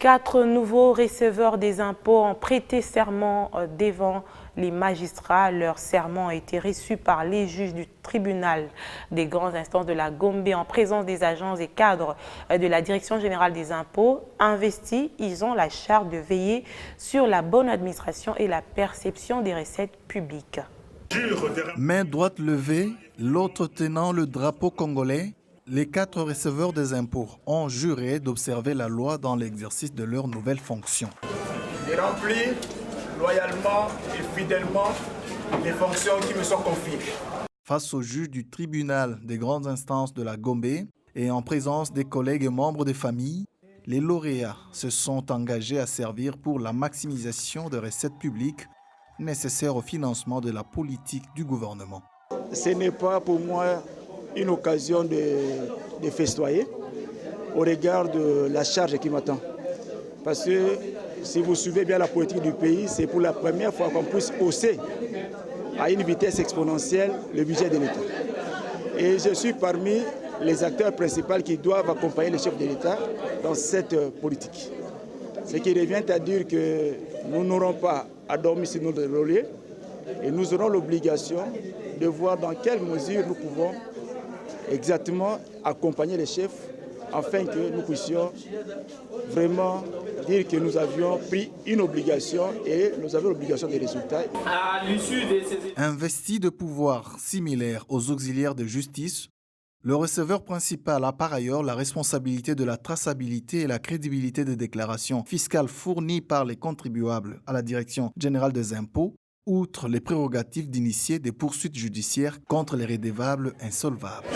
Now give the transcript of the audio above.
4 nouveaux receveurs des impôts ont prêté serment devant les magistrats. Leur serment a été reçu par les juges du tribunal des grandes instances de la Gombe en présence des agents et cadres de la Direction générale des impôts. Investis, ils ont la charge de veiller sur la bonne administration et la perception des recettes publiques. Main droite levée, l'autre tenant le drapeau congolais, les 4 receveurs des impôts ont juré d'observer la loi dans l'exercice de leurs nouvelles fonctions. Et remplir loyalement et fidèlement les fonctions qui me sont confiées. Face au juge du tribunal des grandes instances de la Gombe et en présence des collègues et membres des familles, les lauréats se sont engagés à servir pour la maximisation des recettes publiques nécessaires au financement de la politique du gouvernement. Ce n'est pas pour moi une occasion de festoyer au regard de la charge qui m'attend. Parce que si vous suivez bien la politique du pays, c'est pour la première fois qu'on puisse hausser à une vitesse exponentielle le budget de l'État. Et je suis parmi les acteurs principaux qui doivent accompagner le chef de l'État dans cette politique. Ce qui revient à dire que nous n'aurons pas à dormir sur nos lauriers et nous aurons l'obligation de voir dans quelle mesure nous pouvons exactement accompagner les chefs afin que nous puissions vraiment dire que nous avions pris une obligation et nous avons l'obligation des résultats. Investi de pouvoirs similaires aux auxiliaires de justice, le receveur principal a par ailleurs la responsabilité de la traçabilité et la crédibilité des déclarations fiscales fournies par les contribuables à la Direction générale des impôts, outre les prérogatives d'initier des poursuites judiciaires contre les redevables insolvables.